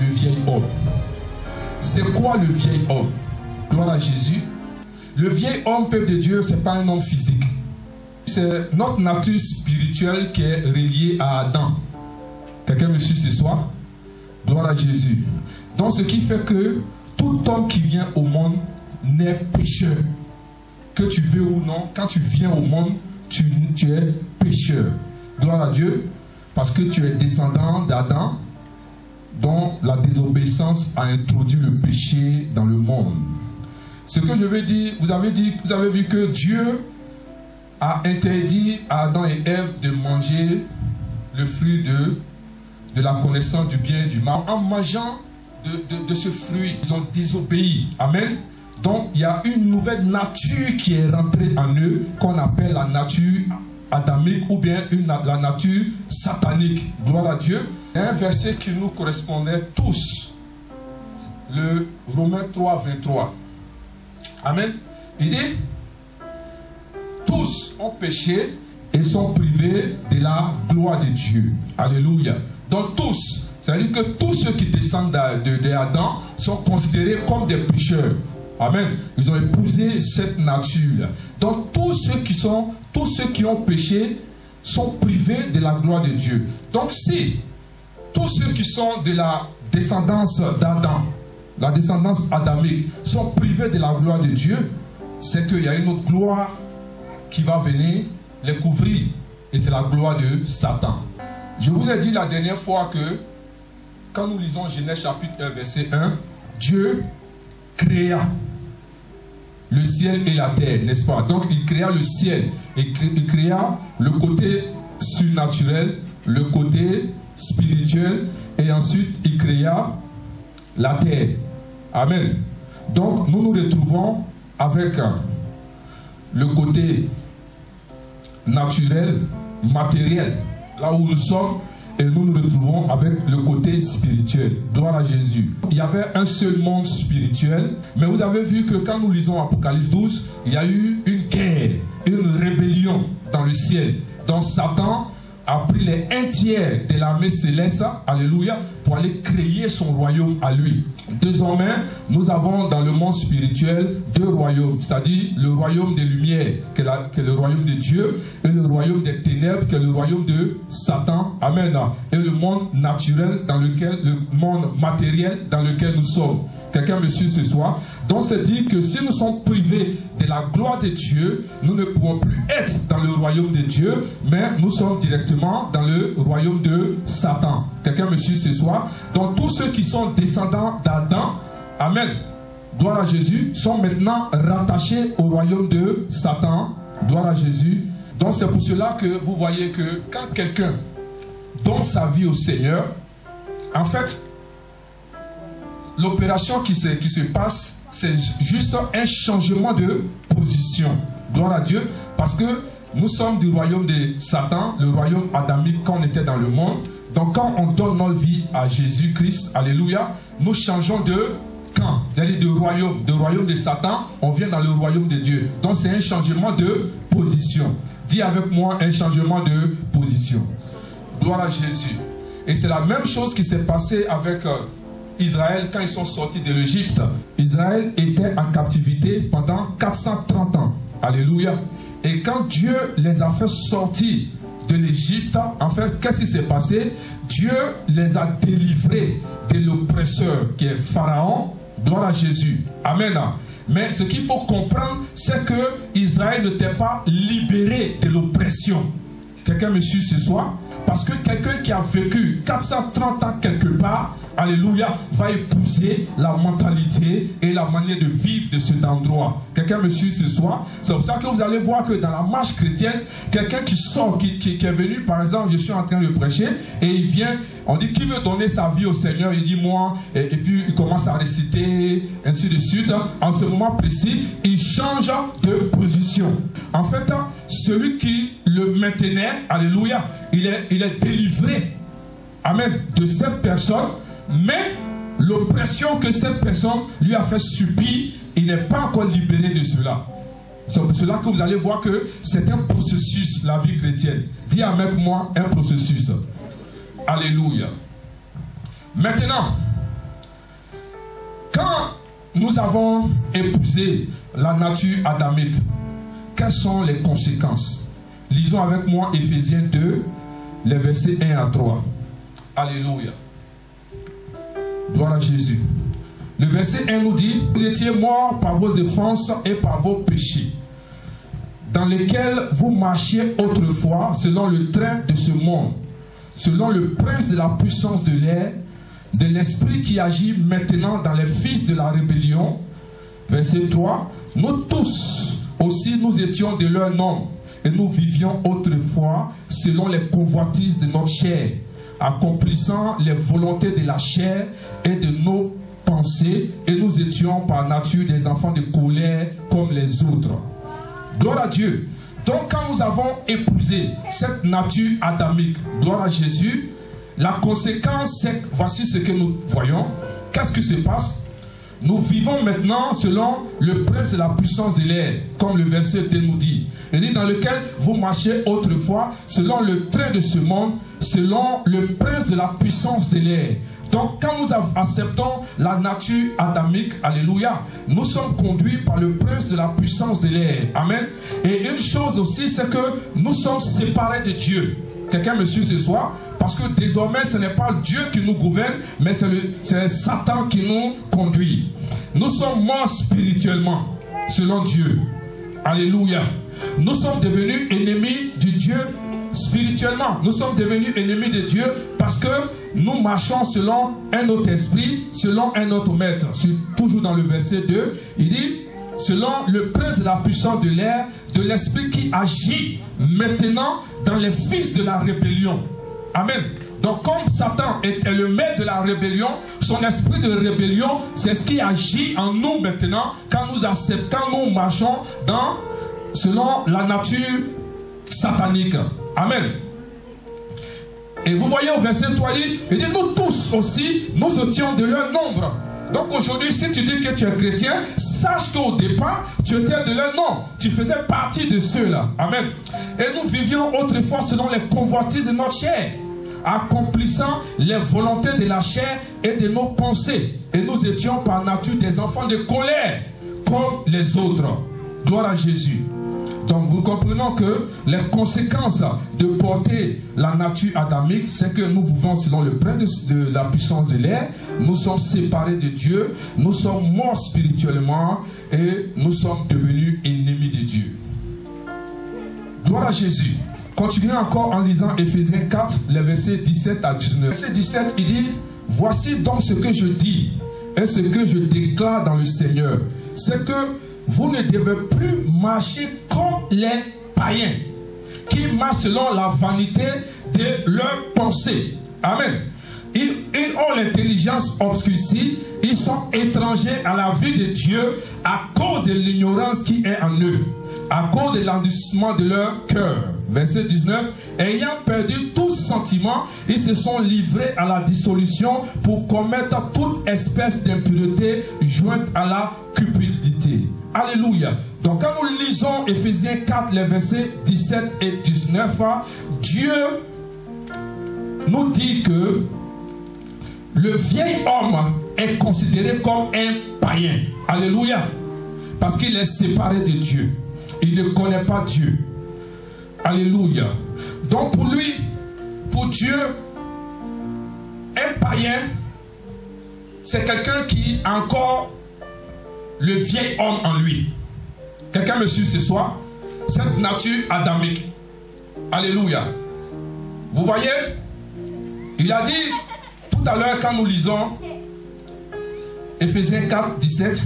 le vieil homme. C'est quoi le vieil homme? Gloire à Jésus. Le vieil homme, peuple de Dieu, ce n'est pas un homme physique. C'est notre nature spirituelle qui est reliée à Adam. Quelqu'un me suit ce soir? Gloire à Jésus. Donc ce qui fait que tout homme qui vient au monde naît pécheur. Que tu veux ou non, quand tu viens au monde, tu es pécheur. Gloire à Dieu. Parce que tu es descendant d'Adam, dont la désobéissance a introduit le péché dans le monde. Ce que je veux dire, vous avez vu que Dieu a interdit à Adam et Ève de manger le fruit de la connaissance du bien et du mal. En mangeant de ce fruit, ils ont désobéi. Amen. Donc il y a une nouvelle nature qui est rentrée en eux, qu'on appelle la nature adamique ou bien la nature satanique. Gloire à Dieu. Il y a un verset qui nous correspondait tous. Le Romains 3, 23. Amen. Il dit, tous ont péché et sont privés de la gloire de Dieu. Alléluia. Donc tous, c'est-à-dire que tous ceux qui descendent d'Adam sont considérés comme des pécheurs. Amen. Ils ont épousé cette nature. Donc tous ceux qui ont péché sont privés de la gloire de Dieu. Donc si tous ceux qui sont de la descendance d'Adam, la descendance adamique, sont privés de la gloire de Dieu, c'est qu'il y a une autre gloire qui va venir les couvrir. Et c'est la gloire de Satan. Je vous ai dit la dernière fois que quand nous lisons Genèse chapitre 1 verset 1, Dieu créa le ciel et la terre, n'est-ce pas? Donc il créa le ciel et il créa le côté surnaturel, le côté spirituel, et ensuite il créa la terre. Amen. Donc nous nous retrouvons avec le côté naturel, matériel, là où nous sommes, et nous nous retrouvons avec le côté spirituel. Gloire à Jésus. Il y avait un seul monde spirituel, mais vous avez vu que quand nous lisons Apocalypse 12, il y a eu une guerre, une rébellion dans le ciel. Donc Satan a pris les 1/3 de l'armée céleste, alléluia, pour aller créer son royaume à lui. Désormais, nous avons dans le monde spirituel 2 royaumes, c'est-à-dire le royaume des lumières, qui est le royaume de Dieu, et le royaume des ténèbres, qui est le royaume de Satan. Amen. Et le monde naturel, le monde matériel dans lequel nous sommes. Quelqu'un me suit ce soir? Donc c'est dit que si nous sommes privés de la gloire de Dieu, nous ne pouvons plus être dans le royaume de Dieu, mais nous sommes directement dans le royaume de Satan. Quelqu'un me suit ce soir? Donc tous ceux qui sont descendants d'Adam, amen, gloire à Jésus, sont maintenant rattachés au royaume de Satan. Gloire à Jésus. Donc c'est pour cela que vous voyez que quand quelqu'un donne sa vie au Seigneur, en fait, l'opération qui se passe, c'est juste un changement de position. Gloire à Dieu. Parce que nous sommes du royaume de Satan, le royaume adamique quand on était dans le monde. Donc quand on donne notre vie à Jésus-Christ, alléluia, nous changeons de camp, c'est-à-dire de royaume de Satan, on vient dans le royaume de Dieu. Donc c'est un changement de position. Dis avec moi, un changement de position. Gloire à Jésus. Et c'est la même chose qui s'est passée avec Israël quand ils sont sortis de l'Égypte. Israël était en captivité pendant 430 ans. Alléluia. Et quand Dieu les a fait sortir de l'Égypte, en fait, qu'est-ce qui s'est passé? Dieu les a délivrés de l'oppresseur qui est Pharaon. Gloire à Jésus. Amen. Mais ce qu'il faut comprendre, c'est que Israël n'était pas libéré de l'oppression. Quelqu'un me suit ce soir? Parce que quelqu'un qui a vécu 430 ans quelque part, alléluia, va épouser la mentalité et la manière de vivre de cet endroit. Quelqu'un me suit ce soir? C'est pour ça que vous allez voir que dans la marche chrétienne, quelqu'un qui sort, qui est venu, par exemple, je suis en train de prêcher, et il vient, on dit qui veut donner sa vie au Seigneur, il dit moi, et puis il commence à réciter, ainsi de suite. En ce moment précis, il change de position. En fait, celui qui le maintenait, alléluia, il est délivré, amen, de cette personne, mais l'oppression que cette personne lui a fait subir, il n'est pas encore libéré de cela. C'est pour cela que vous allez voir que c'est un processus, la vie chrétienne. Dis avec moi, un processus. Alléluia. Maintenant, quand nous avons épousé la nature adamique, quelles sont les conséquences? Lisons avec moi Éphésiens 2, les versets 1 à 3. Alléluia. Gloire à Jésus. Le verset 1 nous dit: vous étiez morts par vos offenses et par vos péchés, dans lesquels vous marchiez autrefois selon le train de ce monde, selon le prince de la puissance de l'air, de l'esprit qui agit maintenant dans les fils de la rébellion. Verset 3. Nous tous aussi nous étions de leur nombre, et nous vivions autrefois selon les convoitises de notre chair, accomplissant les volontés de la chair et de nos pensées, et nous étions par nature des enfants de colère comme les autres. Gloire à Dieu. Donc quand nous avons épousé cette nature adamique, gloire à Jésus, la conséquence c'est, voici ce que nous voyons. Qu'est-ce qui se passe? Nous vivons maintenant selon le prince de la puissance de l'air, comme le verset 2 nous dit. Il dit: dans lequel vous marchez autrefois selon le train de ce monde, selon le prince de la puissance de l'air. Donc quand nous acceptons la nature adamique, alléluia, nous sommes conduits par le prince de la puissance de l'air. Amen. Et une chose aussi, c'est que nous sommes séparés de Dieu. Quelqu'un me suit ce soir? Parce que désormais ce n'est pas Dieu qui nous gouverne, mais c'est Satan qui nous conduit. Nous sommes morts spirituellement selon Dieu. Alléluia. Nous sommes devenus ennemis du Dieu spirituellement. Nous sommes devenus ennemis de Dieu parce que nous marchons selon un autre esprit, selon un autre maître. Toujours dans le verset 2, il dit: selon le prince de la puissance de l'air, de l'esprit qui agit maintenant dans les fils de la rébellion. Amen. Donc comme Satan est le maître de la rébellion, son esprit de rébellion, c'est ce qui agit en nous maintenant quand nous acceptons, quand nous marchons selon la nature satanique. Amen. Et vous voyez au verset 3, il dit: nous tous aussi, nous étions de leur nombre. Donc aujourd'hui, si tu dis que tu es chrétien, sache qu'au départ, tu étais de leur nombre. Tu faisais partie de ceux-là. Amen. Et nous vivions autrefois selon les convoitises de notre chair, accomplissant les volontés de la chair et de nos pensées. Et nous étions par nature des enfants de colère, comme les autres. Gloire à Jésus. Donc nous comprenons que les conséquences de porter la nature adamique, c'est que nous vivons selon le prince de la puissance de l'air, nous sommes séparés de Dieu, nous sommes morts spirituellement et nous sommes devenus ennemis de Dieu. Gloire à Jésus. Continuons encore en lisant Éphésiens 4, les versets 17 à 19. Verset 17, il dit: voici donc ce que je dis et ce que je déclare dans le Seigneur, c'est que vous ne devez plus marcher comme les païens, qui marchent selon la vanité de leurs pensées. Amen. Ils ont l'intelligence obscurcie, ils sont étrangers à la vie de Dieu à cause de l'ignorance qui est en eux, à cause de l'endurcissement de leur cœur. Verset 19, ayant perdu tout sentiment, ils se sont livrés à la dissolution pour commettre toute espèce d'impureté jointe à la cupidité. Alléluia. Donc quand nous lisons Éphésiens 4, les versets 17 et 19, Dieu nous dit que le vieil homme est considéré comme un païen. Alléluia. Parce qu'il est séparé de Dieu. Il ne connaît pas Dieu. Alléluia. Donc pour lui, pour Dieu, un païen, c'est quelqu'un qui a encore le vieil homme en lui. Quelqu'un me suit ce soir? Cette nature adamique. Alléluia. Vous voyez? Il a dit tout à l'heure quand nous lisons Éphésiens 4, 17,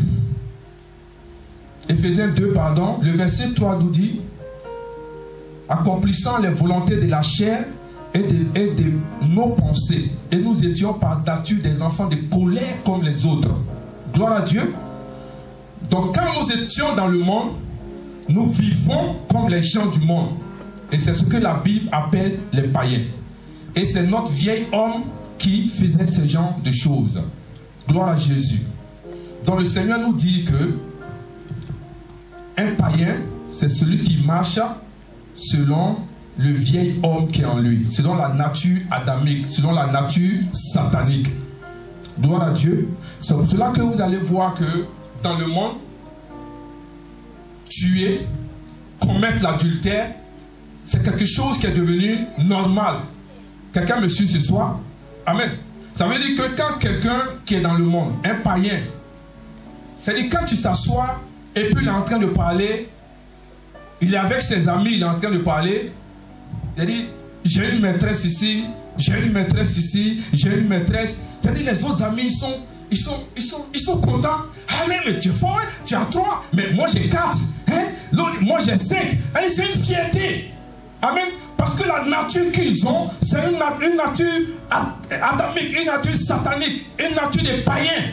Éphésiens 2, pardon, le verset 3 nous dit: accomplissant les volontés de la chair et de nos pensées. Et nous étions par nature des enfants de colère comme les autres. Gloire à Dieu. Donc quand nous étions dans le monde, nous vivons comme les gens du monde. Et c'est ce que la Bible appelle les païens. Et c'est notre vieil homme qui faisait ce genre de choses. Gloire à Jésus. Donc le Seigneur nous dit que un païen, c'est celui qui marche selon le vieil homme qui est en lui, selon la nature adamique, selon la nature satanique. Gloire à Dieu. C'est pour cela que vous allez voir que dans le monde, tuer, commettre l'adultère, c'est quelque chose qui est devenu normal. Quelqu'un me suit ce soir? Amen. Ça veut dire que quand quelqu'un qui est dans le monde, un païen, c'est-à-dire quand tu s'assois et puis il est en train de parler, il est avec ses amis, il est en train de parler, c'est-à-dire j'ai une maîtresse ici, j'ai une maîtresse ici, j'ai une maîtresse. C'est-à-dire les autres amis, ils sont contents. Ah mais tu es fort, hein? Tu as 3, mais moi j'ai 4. Hein? L'autre, moi j'ai 5. C'est une fierté. Amen. Parce que la nature qu'ils ont, c'est une nature adamique, une nature satanique, une nature des païens.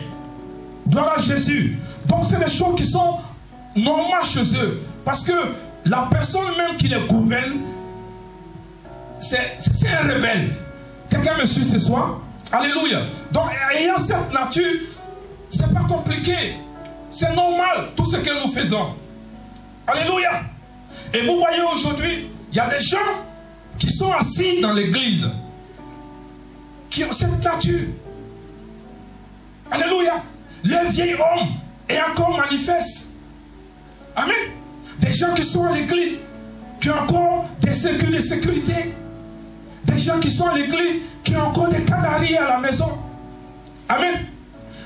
Gloire à Jésus. Donc c'est des choses qui sont normales chez eux. Parce que la personne même qui les gouverne, c'est un rebelle. Quelqu'un me suit ce soir? Alléluia. Donc ayant cette nature, c'est pas compliqué. C'est normal tout ce que nous faisons. Alléluia. Et vous voyez aujourd'hui, il y a des gens qui sont assis dans l'église, qui ont cette nature. Alléluia. Le vieil homme est encore manifeste. Amen. Des gens qui sont à l'église, qui ont encore des sécurités de sécurité. Des gens qui sont à l'église, qui ont encore des canaries à la maison. Amen.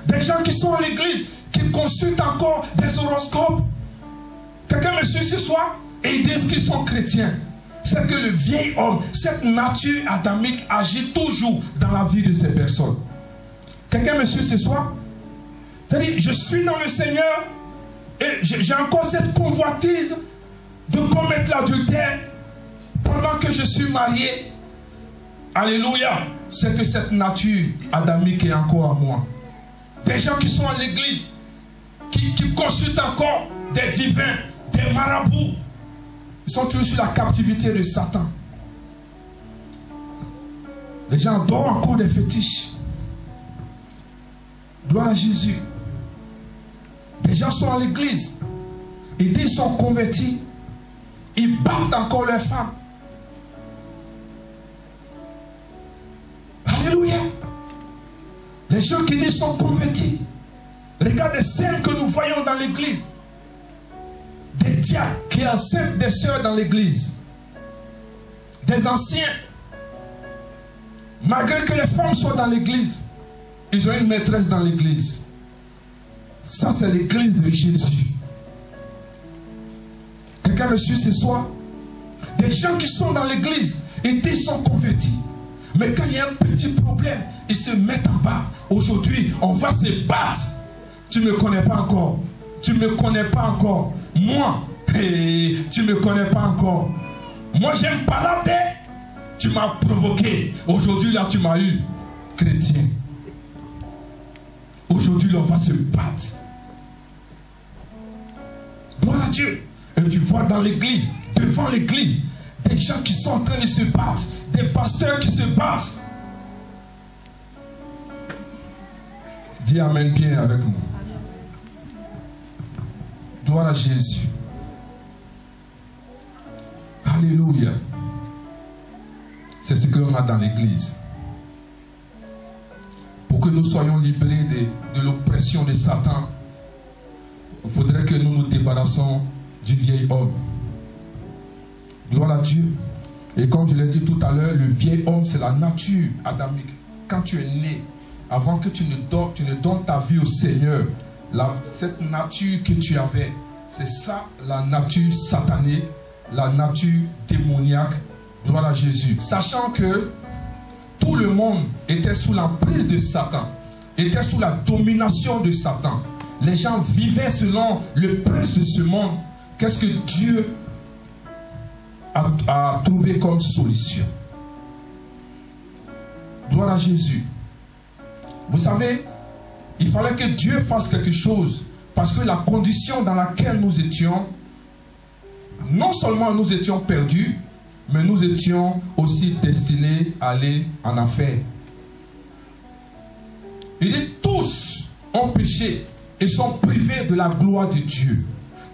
Des gens qui sont à l'église, qui consultent encore des horoscopes. Quelqu'un me suit ce soir et ils disent qu'ils sont chrétiens. C'est que le vieil homme, cette nature adamique agit toujours dans la vie de ces personnes. Quelqu'un me suit ce soir? C'est-à-dire, je suis dans le Seigneur et j'ai encore cette convoitise de commettre l'adultère pendant que je suis marié. Alléluia. C'est que cette nature adamique est encore à moi. Des gens qui sont à l'église, qui consultent encore des divins, des marabouts, ils sont toujours sur la captivité de Satan. Les gens adorent encore des fétiches. Gloire à Jésus. Des gens sont à l'église. Ils disent qu'ils sont convertis. Ils battent encore leurs femmes. Alléluia. Les gens qui disent sont convertis. Regarde les scènes que nous voyons dans l'église. Des diacres qui enseignent des sœurs dans l'église. Des anciens. Malgré que les femmes soient dans l'église, ils ont une maîtresse dans l'église. Ça, c'est l'église de Jésus. Quelqu'un me suit ce soir? Des gens qui sont dans l'église et qui sont convertis. Mais quand il y a un petit problème, ils se mettent en bas. Aujourd'hui, on va se battre. Tu ne me connais pas encore. Tu ne me connais pas encore. Moi, hey, tu ne me connais pas encore. Moi, j'aime palaber. Tu m'as provoqué. Aujourd'hui, là, tu m'as eu. Chrétien. Aujourd'hui, là, on va se battre. Gloire à Dieu. Et tu vois dans l'église, devant l'église, des gens qui sont en train de se battre. Des pasteurs qui se battent. Dis Amen bien avec moi. Gloire à Jésus. Alléluia. C'est ce qu'on a dans l'église. Pour que nous soyons libérés de l'oppression de Satan, il faudrait que nous nous débarrassons du vieil homme. Gloire à Dieu. Et comme je l'ai dit tout à l'heure, le vieil homme, c'est la nature adamique. Quand tu es né, avant que tu ne donnes ta vie au Seigneur, cette nature que tu avais, c'est ça la nature satanique, la nature démoniaque. Gloire à Jésus. Sachant que tout le monde était sous l'emprise de Satan, était sous la domination de Satan. Les gens vivaient selon le prince de ce monde. Qu'est-ce que Dieu a trouvé comme solution? Gloire à Jésus. Vous savez, il fallait que Dieu fasse quelque chose, parce que la condition dans laquelle nous étions, non seulement nous étions perdus, mais nous étions aussi destinés à aller en enfer. Il dit tous ont péché et sont privés de la gloire de Dieu.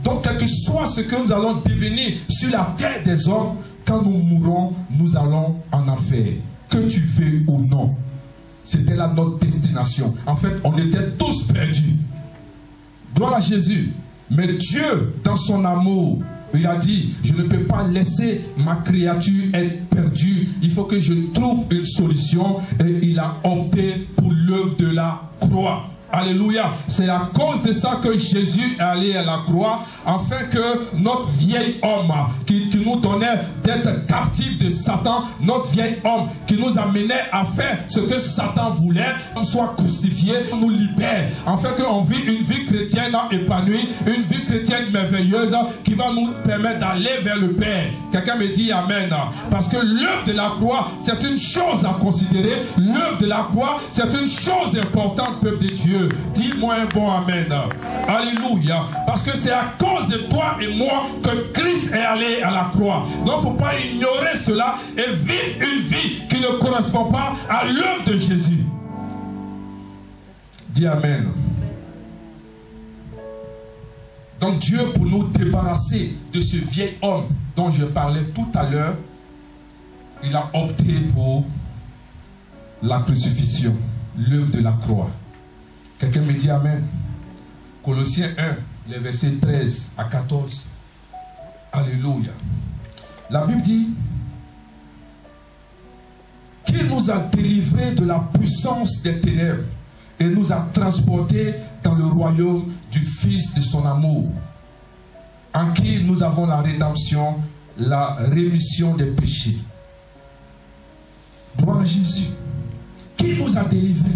Donc quel que soit ce que nous allons devenir sur la terre des hommes, quand nous mourrons, nous allons en enfer. Que tu veux ou non. c'était là notre destination. En fait, on était tous perdus. Gloire à Jésus. Mais Dieu, dans son amour, il a dit, je ne peux pas laisser ma créature être perdue. Il faut que je trouve une solution. Et il a opté pour l'œuvre de la croix. Alléluia. C'est à cause de ça que Jésus est allé à la croix, afin que notre vieil homme qui nous donnait d'être captif de Satan, notre vieil homme qui nous amenait à faire ce que Satan voulait, soit crucifié, nous libère, afin qu'on vit une vie chrétienne épanouie, une vie chrétienne merveilleuse qui va nous permettre d'aller vers le Père. Quelqu'un me dit Amen. Parce que l'œuvre de la croix, c'est une chose à considérer. L'œuvre de la croix, c'est une chose importante, peuple de Dieu. Dis-moi un bon Amen. Alléluia. Parce que c'est à cause de toi et moi que Christ est allé à la croix. Donc il ne faut pas ignorer cela et vivre une vie qui ne correspond pas à l'œuvre de Jésus. Dis Amen. Donc Dieu, pour nous débarrasser de ce vieil homme dont je parlais tout à l'heure, il a opté pour la crucifixion, l'œuvre de la croix. Quelqu'un me dit Amen. Colossiens 1, les versets 13 à 14. Alléluia. La Bible dit qu'il nous a délivrés de la puissance des ténèbres et nous a transportés dans le royaume du Fils de son amour, en qui nous avons la rédemption, la rémission des péchés. Gloire à Jésus. Qui nous a délivrés?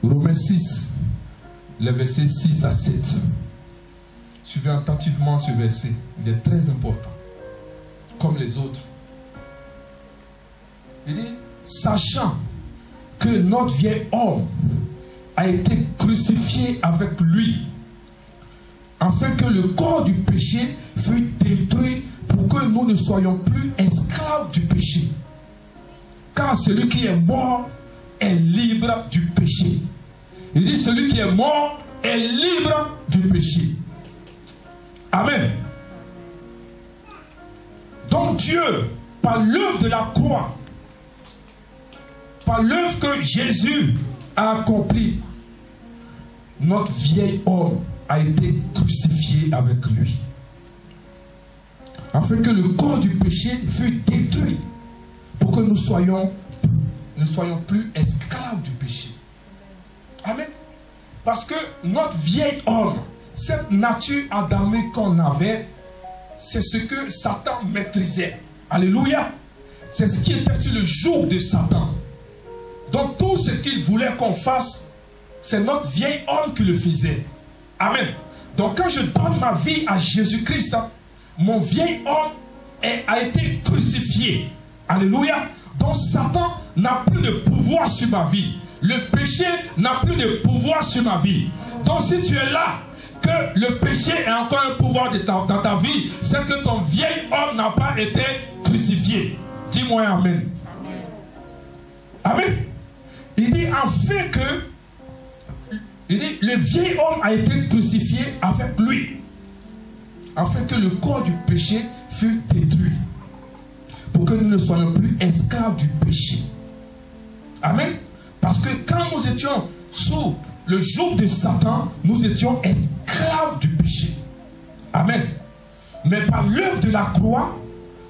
Romains 6, les versets 6 à 7. Suivez attentivement ce verset. Il est très important. Comme les autres. Il dit, sachant que notre vieil homme a été crucifié avec lui, afin que le corps du péché fût détruit pour que nous ne soyons plus esclaves du péché. Car celui qui est mort est libre du péché. Il dit, celui qui est mort est libre du péché. Amen. Donc Dieu, par l'œuvre de la croix, par l'œuvre que Jésus a accomplie, notre vieil homme a été crucifié avec lui, afin que le corps du péché fût détruit, pour que nous soyons plus esclaves du péché. Amen. Parce que notre vieil homme, cette nature adamique qu'on avait, c'est ce que Satan maîtrisait. Alléluia. C'est ce qui était sur le joug de Satan. Donc tout ce qu'il voulait qu'on fasse, c'est notre vieil homme qui le faisait. Amen. Donc quand je donne ma vie à Jésus-Christ, mon vieil homme a été crucifié. Alléluia. Donc Satan n'a plus de pouvoir sur ma vie. Le péché n'a plus de pouvoir sur ma vie. Donc si tu es là, que le péché ait encore un pouvoir dans ta vie, c'est que ton vieil homme n'a pas été crucifié. Dis-moi Amen. Amen. Il dit afin que, il dit, le vieil homme a été crucifié avec lui, afin que le corps du péché fût détruit, pour que nous ne soyons plus esclaves du péché. Amen. Parce que quand nous étions sous le joug de Satan, nous étions esclaves du péché. Amen. Mais par l'œuvre de la croix,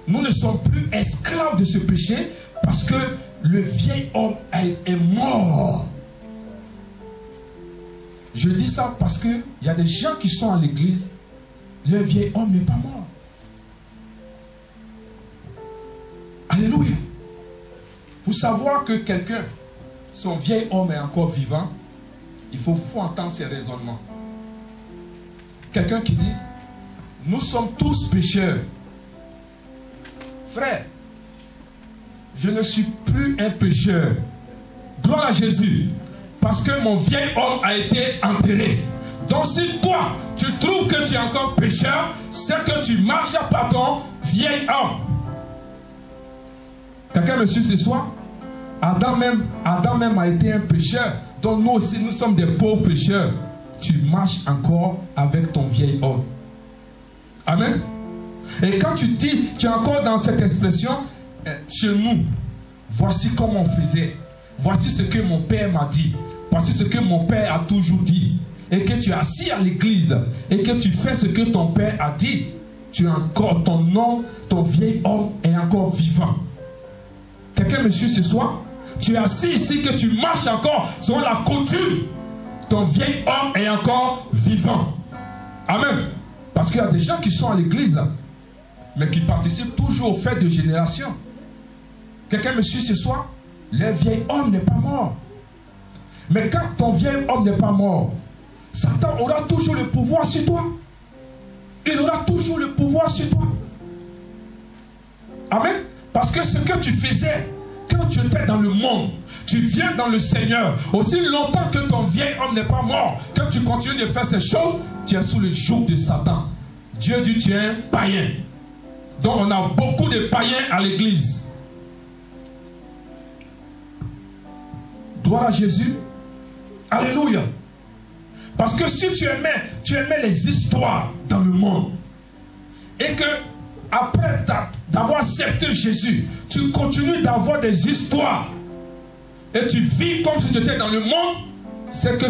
nous ne sommes plus esclaves de ce péché, parce que le vieil homme est mort. Je dis ça parce qu'il y a des gens qui sont à l'église, le vieil homme n'est pas mort. Alléluia. Pour savoir que quelqu'un, son vieil homme est encore vivant, il faut entendre ses raisonnements. Quelqu'un qui dit, nous sommes tous pécheurs. Frère, je ne suis plus un pécheur. Gloire à Jésus. Parce que mon vieil homme a été enterré. Donc si toi, tu trouves que tu es encore pécheur, c'est que tu marches par ton vieil homme. Quelqu'un me suit ce soir? Adam même a été un pécheur. Donc nous aussi, nous sommes des pauvres pécheurs. Tu marches encore avec ton vieil homme. Amen. Et quand tu dis, tu es encore dans cette expression, chez nous, voici comment on faisait. Voici ce que mon père m'a dit. Voici ce que mon père a toujours dit. Et que tu es assis à l'église et que tu fais ce que ton père a dit, tu es encore, ton homme, ton vieil homme est encore vivant. Quelqu'un me suit ce soir? Tu es assis ici, que tu marches encore selon la coutume. Ton vieil homme est encore vivant. Amen. Parce qu'il y a des gens qui sont à l'église, mais qui participent toujours aux fêtes de génération. Quelqu'un me suit ce soir? Le vieil homme n'est pas mort. Mais quand ton vieil homme n'est pas mort, Satan aura toujours le pouvoir sur toi. Il aura toujours le pouvoir sur toi. Amen. Parce que ce que tu faisais quand tu étais dans le monde, tu viens dans le Seigneur. Aussi longtemps que ton vieil homme n'est pas mort, quand tu continues de faire ces choses, tu es sous le joug de Satan. Dieu dit tu es un païen. Donc on a beaucoup de païens à l'église. Gloire à Jésus. Alléluia. Parce que si tu aimais les histoires dans le monde, et que après d'avoir accepté Jésus, tu continues d'avoir des histoires, et tu vis comme si tu étais dans le monde, c'est que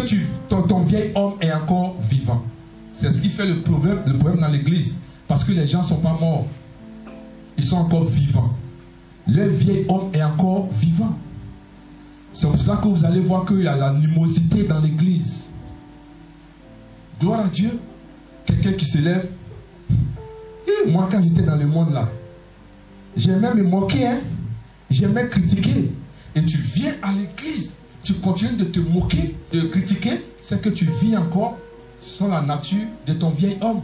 ton vieil homme est encore vivant. C'est ce qui fait le problème dans l'église. Parce que les gens ne sont pas morts. Ils sont encore vivants. Le vieil homme est encore vivant. C'est pour cela que vous allez voir qu'il y a l'animosité dans l'église. Gloire à Dieu. Quelqu'un qui se lève. Et moi, quand j'étais dans le monde là, j'aimais me moquer, hein? J'aimais critiquer. Et tu viens à l'église, tu continues de te moquer, de critiquer, c'est que tu vis encore selon la nature de ton vieil homme.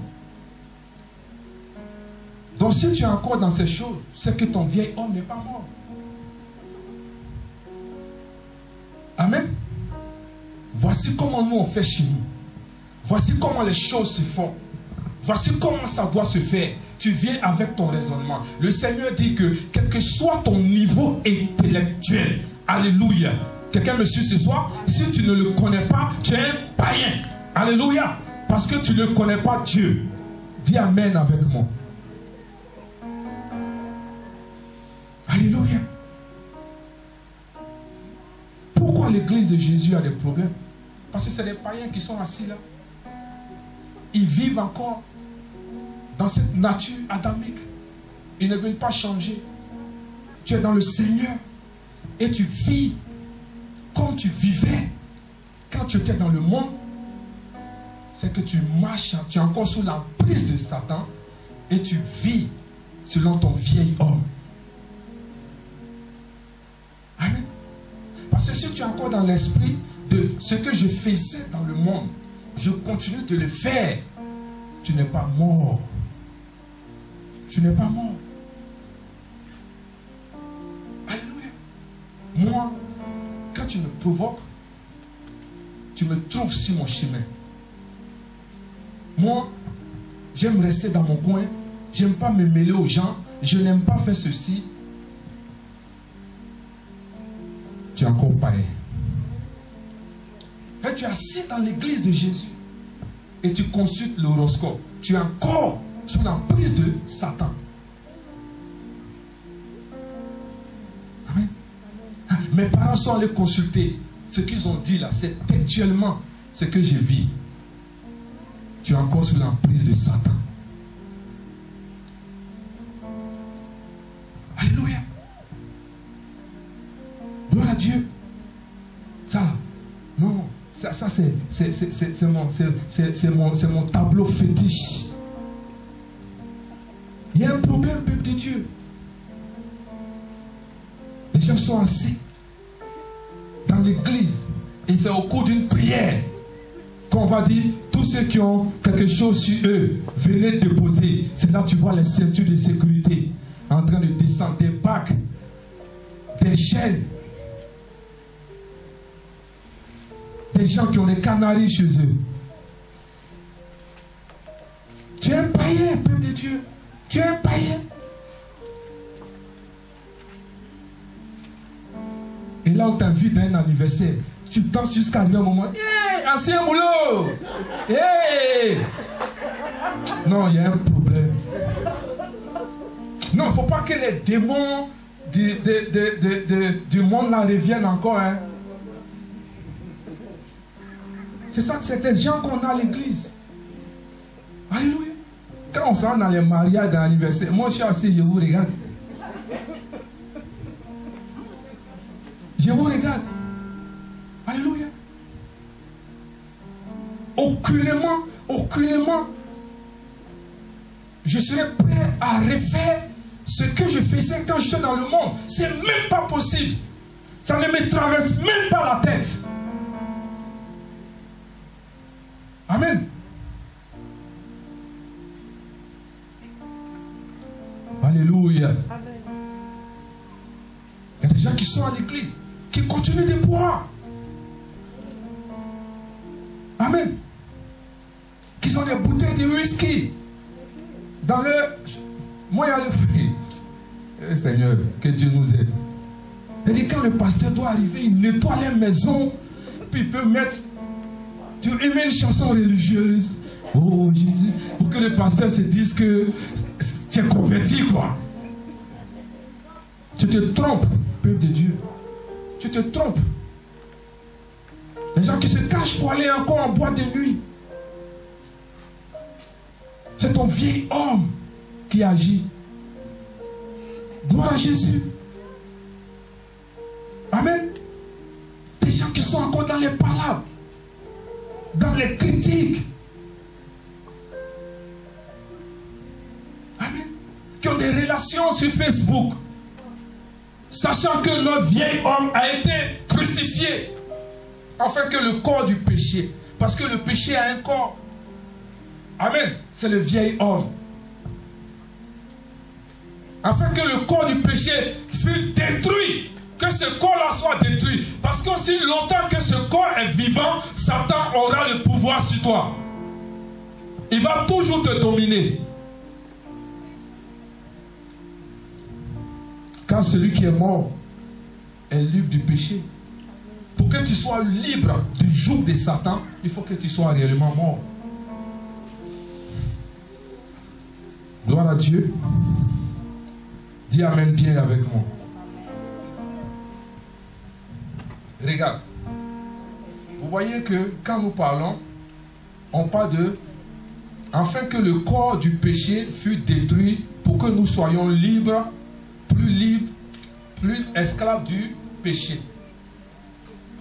Donc si tu es encore dans ces choses, c'est que ton vieil homme n'est pas mort. Amen. Voici comment nous on fait chez nous. Voici comment les choses se font. Voici comment ça doit se faire. Tu viens avec ton raisonnement. Le Seigneur dit que quel que soit ton niveau intellectuel, alléluia. Quelqu'un me suit ce soir? Si tu ne le connais pas, tu es un païen. Alléluia. Parce que tu ne connais pas Dieu. Dis Amen avec moi. Alléluia. Pourquoi l'église de Jésus a des problèmes? Parce que c'est des païens qui sont assis là. Ils vivent encore dans cette nature adamique. Ils ne veulent pas changer. Tu es dans le Seigneur et tu vis comme tu vivais quand tu étais dans le monde. C'est que tu marches, tu es encore sous l'emprise de Satan et tu vis selon ton vieil homme. Amen. Parce que si tu es encore dans l'esprit de ce que je faisais dans le monde, je continue de le faire, tu n'es pas mort. Tu n'es pas mort. Alléluia. Moi, quand tu me provoques, tu me trouves sur mon chemin. Moi, j'aime rester dans mon coin. J'aime pas me mêler aux gens. Je n'aime pas faire ceci. Tu es encore pareil. Quand tu es assis dans l'église de Jésus et tu consultes l'horoscope, tu es encore sous l'emprise de Satan. Amen. Mes parents sont allés consulter. Ce qu'ils ont dit là, c'est actuellement ce que je vis. Tu es encore sous l'emprise de Satan. Alléluia. Gloire à Dieu. Ça, non, ça c'est mon tableau fétiche. Il y a un problème, peuple de Dieu. Les gens sont assis dans l'église et c'est au cours d'une prière qu'on va dire tous ceux qui ont quelque chose sur eux, venez déposer. C'est là que tu vois les ceintures de sécurité en train de descendre, des bacs, des chaînes, des gens qui ont des canaris chez eux. Tu es un païen, peuple de Dieu. Tu es un païen. Et là où tu as vu d'un anniversaire, tu danses jusqu'à un moment. Hey, ancien boulot. Hey. Non, il y a un problème. Non, il ne faut pas que les démons du monde là reviennent encore. Hein. C'est ça que c'est des gens qu'on a à l'église. Alléluia. Quand on s'en va dans les mariages, dans l'anniversaire, moi je suis assis, je vous regarde. Je vous regarde. Alléluia. Aucunement, je serais prêt à refaire ce que je faisais quand j'étais dans le monde. C'est même pas possible. Ça ne me traverse même pas la tête. Amen. Alléluia. Il y a des gens qui sont à l'église, qui continuent de boire. Amen. Qui ont des bouteilles de whisky dans leur... Moi, il y a le fruit. Seigneur, que Dieu nous aide. C'est-à-dire, quand le pasteur doit arriver, il nettoie les maisons, puis il peut mettre... Tu aimes une chanson religieuse. Oh Jésus. Pour que le pasteur se dise que tu es converti, quoi. Tu te trompes, peuple de Dieu. Tu te trompes. Les gens qui se cachent pour aller encore en boîte de nuit. C'est ton vieil homme qui agit. Gloire à Jésus. Amen. Des gens qui sont encore dans les palabres, dans les critiques. Amen. Qui ont des relations sur Facebook, sachant que notre vieil homme a été crucifié, afin que le corps du péché, parce que le péché a un corps. Amen. C'est le vieil homme. Afin que le corps du péché fût détruit. Que ce corps-là soit détruit. Parce qu'aussi longtemps que ce corps est vivant, Satan aura le pouvoir sur toi. Il va toujours te dominer. Quand celui qui est mort est libre du péché, pour que tu sois libre du joug de Satan, il faut que tu sois réellement mort. Gloire à Dieu. Dis Amen bien avec moi. Regarde. Vous voyez que quand nous parlons, on parle de... Afin que le corps du péché fût détruit pour que nous soyons libres, plus esclaves du péché.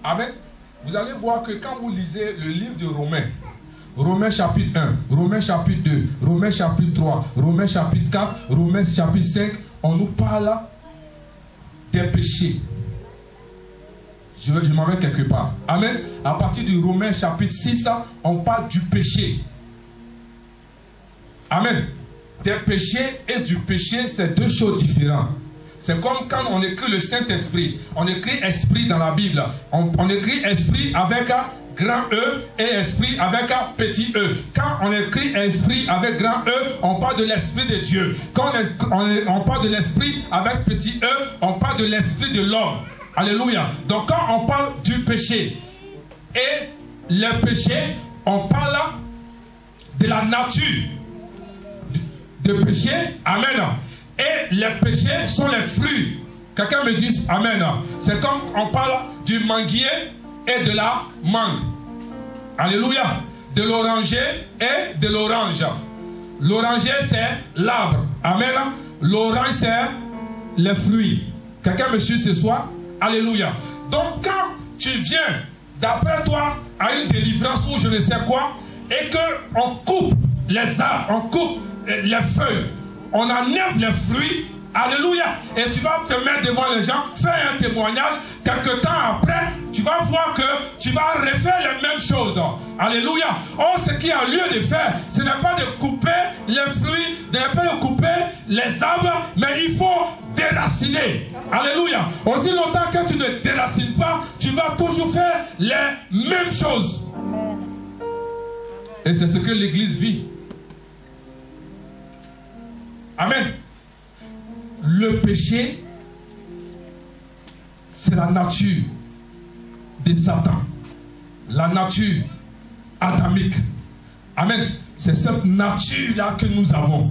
Amen. Vous allez voir que quand vous lisez le livre de Romains, Romains chapitre 1, Romains chapitre 2, Romains chapitre 3, Romains chapitre 4, Romains chapitre 5, on nous parle des péchés. Je m'en vais quelque part. Amen. À partir du Romains chapitre 6, on parle du péché. Amen. Des péchés et du péché, c'est deux choses différentes. C'est comme quand on écrit le Saint-Esprit. On écrit esprit dans la Bible. On écrit esprit avec un grand E et esprit avec un petit E. Quand on écrit esprit avec grand E, on parle de l'esprit de Dieu. Quand on parle de l'esprit avec petit E, on parle de l'esprit de l'homme. Alléluia. Donc quand on parle du péché et le péché, on parle de la nature de péché. Amen. Et les péchés sont les fruits. Quelqu'un me dit Amen. C'est comme on parle du manguier et de la mangue. Alléluia. De l'oranger et de l'orange. L'oranger c'est l'arbre. Amen. L'orange c'est les fruits. Quelqu'un me suit ce soir? Alléluia. Donc quand tu viens d'après toi à une délivrance ou je ne sais quoi, et qu'on coupe les arbres, on coupe les feuilles, on enlève les fruits, alléluia, et tu vas te mettre devant les gens, faire un témoignage, quelque temps après, tu vas voir que tu vas refaire les mêmes choses, alléluia. Or, ce qu'il y a lieu de faire, ce n'est pas de couper les fruits, ce n'est pas de couper les arbres, mais il faut déraciner, alléluia. Aussi longtemps que tu ne déracines pas, tu vas toujours faire les mêmes choses. Et c'est ce que l'Église vit. Amen. Le péché, c'est la nature de Satan. La nature adamique. Amen. C'est cette nature-là que nous avons.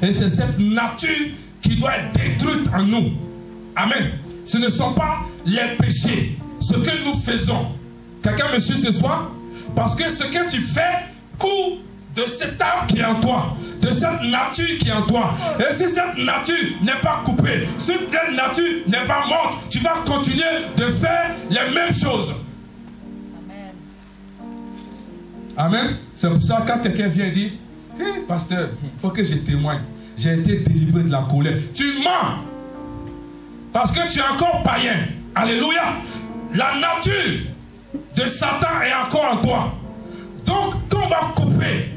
Et c'est cette nature qui doit être détruite en nous. Amen. Ce ne sont pas les péchés, ce que nous faisons. Quelqu'un me suit ce soir? Parce que ce que tu fais court de cette âme qui est en toi, de cette nature qui est en toi. Et si cette nature n'est pas coupée, si cette nature n'est pas morte, tu vas continuer de faire les mêmes choses. Amen. Amen. C'est pour ça que quand quelqu'un vient et dit, hey, pasteur, il faut que je témoigne. J'ai été délivré de la colère. Tu mens. Parce que tu es encore païen. Alléluia. La nature de Satan est encore en toi. Donc, quand on va couper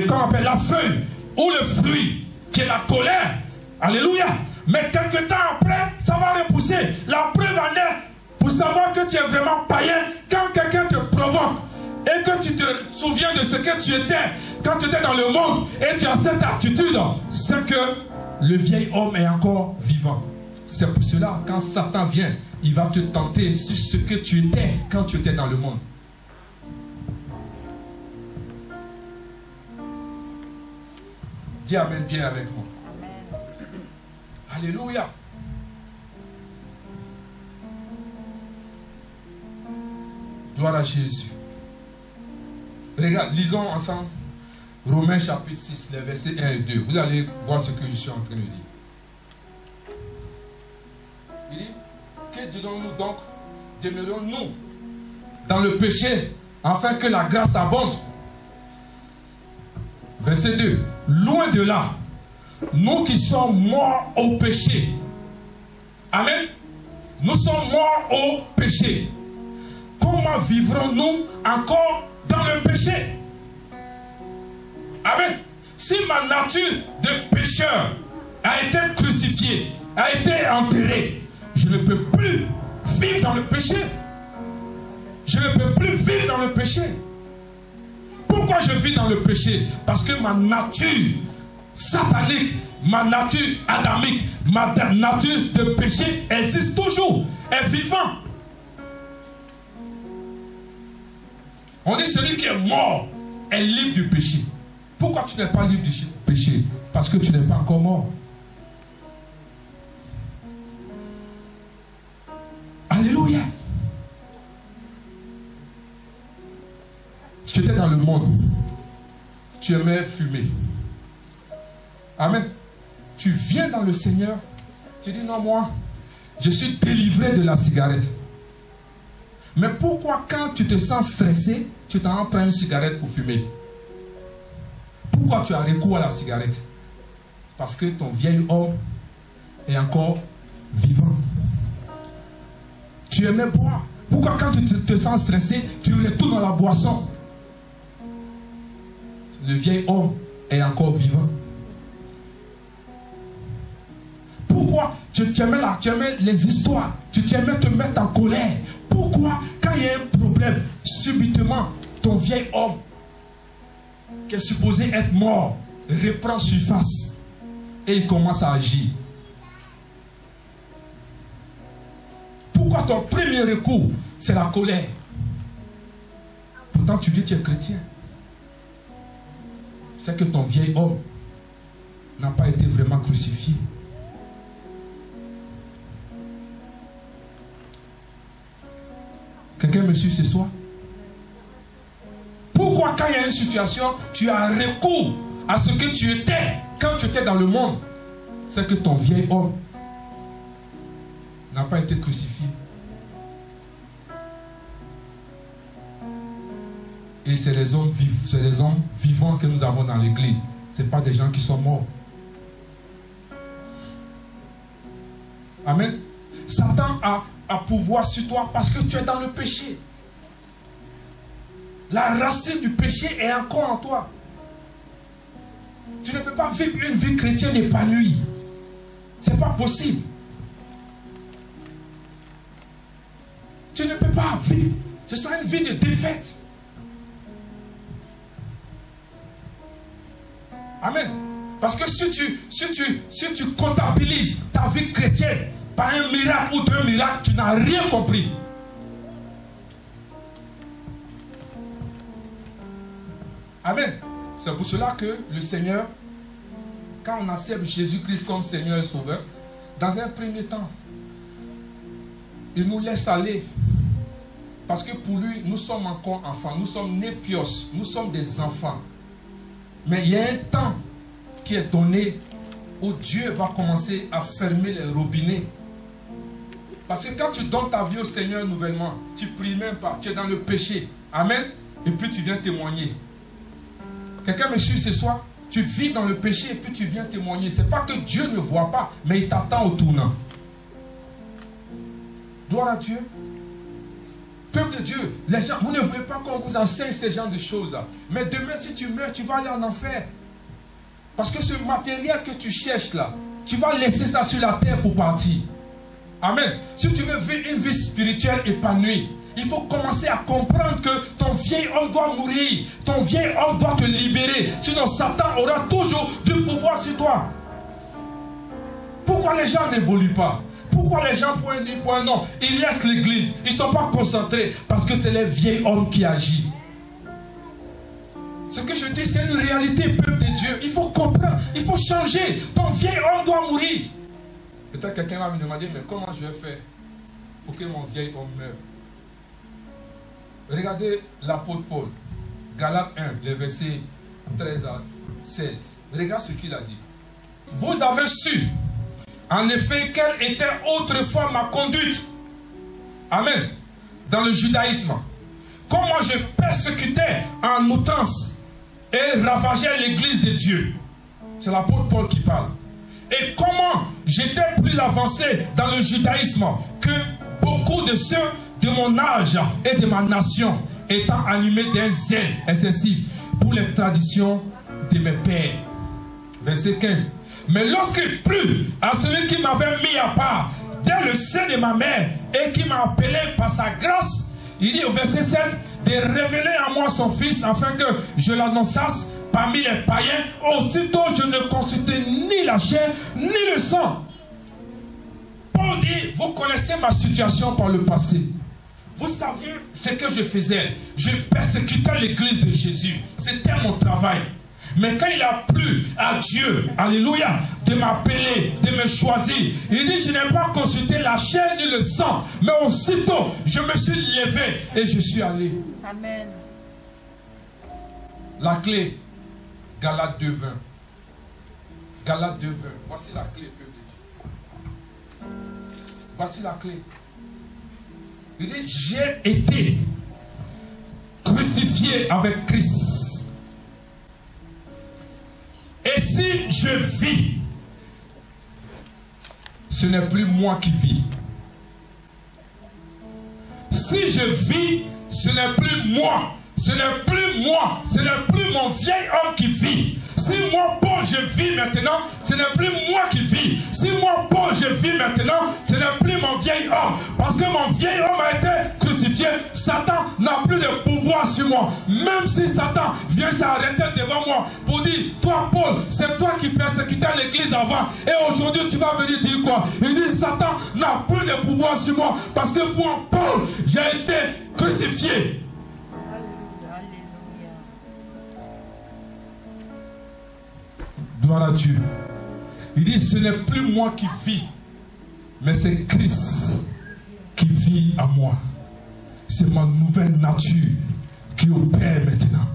comment on appelle, la feuille ou le fruit qui est la colère, alléluia, mais quelque temps après, ça va repousser. La preuve en est, pour savoir que tu es vraiment païen, quand quelqu'un te provoque et que tu te souviens de ce que tu étais quand tu étais dans le monde et tu as cette attitude, c'est que le vieil homme est encore vivant. C'est pour cela, quand Satan vient, il va te tenter sur ce que tu étais quand tu étais dans le monde. Dis Amen bien avec moi. Amen. Alléluia. Gloire à Jésus. Regarde, lisons ensemble Romains chapitre 6, les versets 1 et 2. Vous allez voir ce que je suis en train de dire. Il dit, que dirons-nous donc? Demeurons-nous dans le péché afin que la grâce abonde? Verset 2. Loin de là, nous qui sommes morts au péché. Amen. Nous sommes morts au péché. Comment vivrons-nous encore dans le péché? Amen. Si ma nature de pécheur a été crucifiée, a été enterrée, je ne peux plus vivre dans le péché. Je ne peux plus vivre dans le péché. Pourquoi je vis dans le péché? Parce que ma nature satanique, ma nature adamique, ma nature de péché existe toujours, est vivant. On dit celui qui est mort est libre du péché. Pourquoi tu n'es pas libre du péché? Parce que tu n'es pas encore mort. Alléluia. Tu étais dans le monde. Tu aimais fumer. Amen. Tu viens dans le Seigneur. Tu dis non, moi, je suis délivré de la cigarette. Mais pourquoi quand tu te sens stressé, tu t'en prends une cigarette pour fumer? Pourquoi tu as recours à la cigarette? Parce que ton vieil homme est encore vivant. Tu aimais boire. Pourquoi quand tu te sens stressé, tu retournes dans la boisson? Le vieil homme est encore vivant. Pourquoi tu aimais les histoires, tu aimais te mettre en colère? Pourquoi quand il y a un problème, subitement, ton vieil homme, qui est supposé être mort, reprend surface et il commence à agir? Pourquoi ton premier recours, c'est la colère? Pourtant tu dis que tu es chrétien. C'est que ton vieil homme n'a pas été vraiment crucifié. Quelqu'un me suit ce soir? Pourquoi quand il y a une situation, tu as recours à ce que tu étais quand tu étais dans le monde? C'est que ton vieil homme n'a pas été crucifié. Et c'est les hommes vivants que nous avons dans l'église. Ce n'est pas des gens qui sont morts. Amen. Satan a pouvoir sur toi parce que tu es dans le péché. La racine du péché est encore en toi. Tu ne peux pas vivre une vie chrétienne épanouie. Ce n'est pas possible. Tu ne peux pas vivre. Ce sera une vie de défaite. Amen. Parce que si tu comptabilises ta vie chrétienne par un miracle ou deux miracles, tu n'as rien compris. Amen. C'est pour cela que le Seigneur, quand on accepte Jésus-Christ comme Seigneur et Sauveur, Dans un premier temps, il nous laisse aller. Parce que pour lui, nous sommes encore enfants. Nous sommes nés pios. Nous sommes des enfants. Mais il y a un temps qui est donné où Dieu va commencer à fermer les robinets. Parce que quand tu donnes ta vie au Seigneur nouvellement, tu ne pries même pas. Tu es dans le péché. Amen. Et puis tu viens témoigner. Quelqu'un me suit ce soir? Tu vis dans le péché et puis tu viens témoigner. Ce n'est pas que Dieu ne voit pas, mais il t'attend au tournant. Gloire à Dieu. Peuple de Dieu, les gens, vous ne voulez pas qu'on vous enseigne ces genres de choses-là. Mais demain, si tu meurs, tu vas aller en enfer. Parce que ce matériel que tu cherches là, tu vas laisser ça sur la terre pour partir. Amen. Si tu veux vivre une vie spirituelle épanouie, il faut commencer à comprendre que ton vieil homme doit mourir. Ton vieil homme doit te libérer. Sinon, Satan aura toujours du pouvoir sur toi. Pourquoi les gens n'évoluent pas? Pourquoi les gens point du point non? Ils laissent l'église. Ils ne sont pas concentrés parce que c'est les vieils hommes qui agissent. Ce que je dis, c'est une réalité, peuple de Dieu. Il faut comprendre, il faut changer. Ton vieil homme doit mourir. Peut-être quelqu'un va me demander, mais comment je vais faire pour que mon vieil homme meure? Regardez l'apôtre Paul, Galates 1, les versets 13 à 16. Regarde ce qu'il a dit. Vous avez su, en effet, quelle était autrefois ma conduite. Amen. Dans le judaïsme. Comment je persécutais en outrance et ravageais l'église de Dieu. C'est l'apôtre Paul qui parle. Et comment j'étais plus avancé dans le judaïsme que beaucoup de ceux de mon âge et de ma nation, étant animés d'un zèle excessif pour les traditions de mes pères. Verset 15. Mais lorsqu'il plut à celui qui m'avait mis à part dès le sein de ma mère et qui m'a appelé par sa grâce, il dit au verset 16, de révéler à moi son fils afin que je l'annonçasse parmi les païens. Aussitôt je ne consultais ni la chair ni le sang. Paul dit, vous connaissez ma situation par le passé. Vous saviez ce que je faisais. Je persécutais l'église de Jésus. C'était mon travail. Mais quand il a plu à Dieu, alléluia, de m'appeler, de me choisir, il dit, je n'ai pas consulté la chair ni le sang, mais aussitôt, je me suis levé et je suis allé. Amen. La clé, Galates 2.20. Galates 2.20. Voici la clé, peuple de Dieu. Voici la clé. Il dit, j'ai été crucifié avec Christ. Et si je vis, ce n'est plus moi qui vis. Si je vis, ce n'est plus moi. Ce n'est plus moi. Ce n'est plus mon vieil homme qui vit. Si moi, Paul, je vis maintenant, ce n'est plus moi qui vis. Si moi, Paul, je vis maintenant, ce n'est plus mon vieil homme. Parce que mon vieil homme a été crucifié. Satan n'a plus de pouvoir sur moi. Même si Satan vient s'arrêter devant moi pour dire, toi, Paul, c'est toi qui persécutais l'église avant. Et aujourd'hui, tu vas venir dire quoi? Il dit, Satan n'a plus de pouvoir sur moi. Parce que pour Paul, j'ai été crucifié. Gloire à Dieu. Il dit, ce n'est plus moi qui vis, mais c'est Christ qui vit à moi. C'est ma nouvelle nature qui opère maintenant.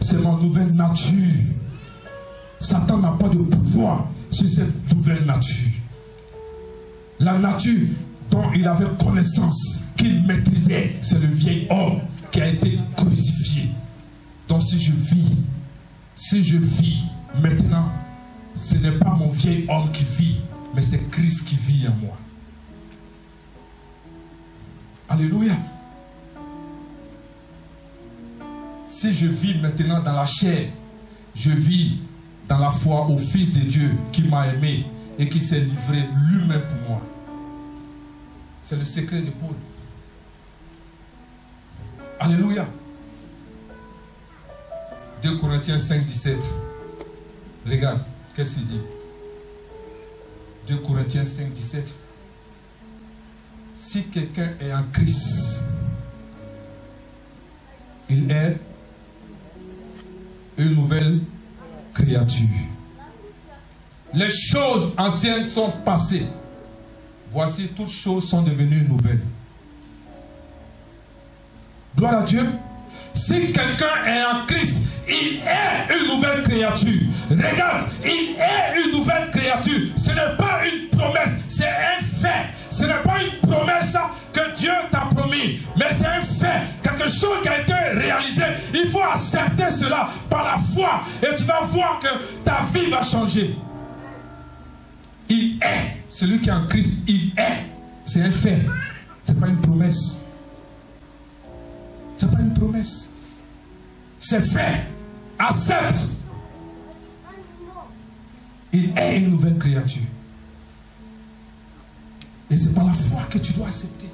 C'est ma nouvelle nature. Satan n'a pas de pouvoir sur cette nouvelle nature. La nature dont il avait connaissance, qu'il maîtrisait, c'est le vieil homme qui a été crucifié. Donc si je vis maintenant, ce n'est pas mon vieil homme qui vit, mais c'est Christ qui vit en moi. Alléluia. Si je vis maintenant dans la chair, je vis dans la foi au Fils de Dieu qui m'a aimé et qui s'est livré lui-même pour moi. C'est le secret de Paul. Alléluia. 2 Corinthiens 5, 17. Regarde, qu'est-ce qu'il dit? 2 Corinthiens 5, 17. Si quelqu'un est en Christ, il est une nouvelle créature. Les choses anciennes sont passées. voici toutes choses sont devenues nouvelles. Gloire à Dieu. Si quelqu'un est en Christ, il est une nouvelle créature. Regarde, il est une nouvelle créature. Ce n'est pas une promesse, c'est un fait. Ce n'est pas une promesse que Dieu t'a promis, mais c'est un fait. Quelque chose qui a été réalisé. Il faut accepter cela par la foi et tu vas voir que ta vie va changer. Il est. Celui qui est en Christ, il est. C'est un fait. Ce n'est pas une promesse. Ce n'est pas une promesse. C'est fait. Accepte. Il est une nouvelle créature. Et c'est par la foi que tu dois accepter.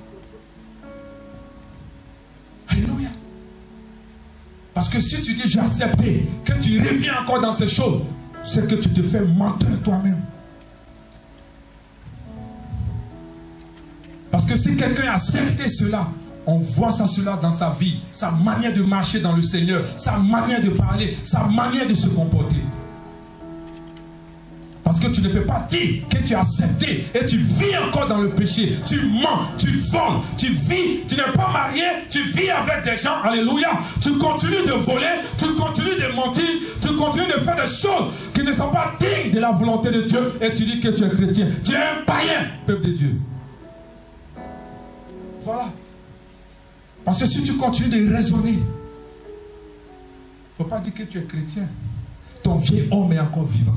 Alléluia. Parce que si tu dis j'ai accepté, que tu reviens encore dans ces choses, c'est que tu te fais mentir toi-même. Parce que si quelqu'un a accepté cela, on voit cela dans sa vie, sa manière de marcher dans le Seigneur, sa manière de parler, sa manière de se comporter. Parce que tu ne peux pas dire que tu as accepté et tu vis encore dans le péché. Tu mens, tu voles, tu vis, tu n'es pas marié, tu vis avec des gens, alléluia. Tu continues de voler, tu continues de mentir, tu continues de faire des choses qui ne sont pas dignes de la volonté de Dieu et tu dis que tu es chrétien. Tu es un païen, peuple de Dieu. Voilà. Parce que si tu continues de raisonner, il ne faut pas dire que tu es chrétien. Ton vieil homme est encore vivant.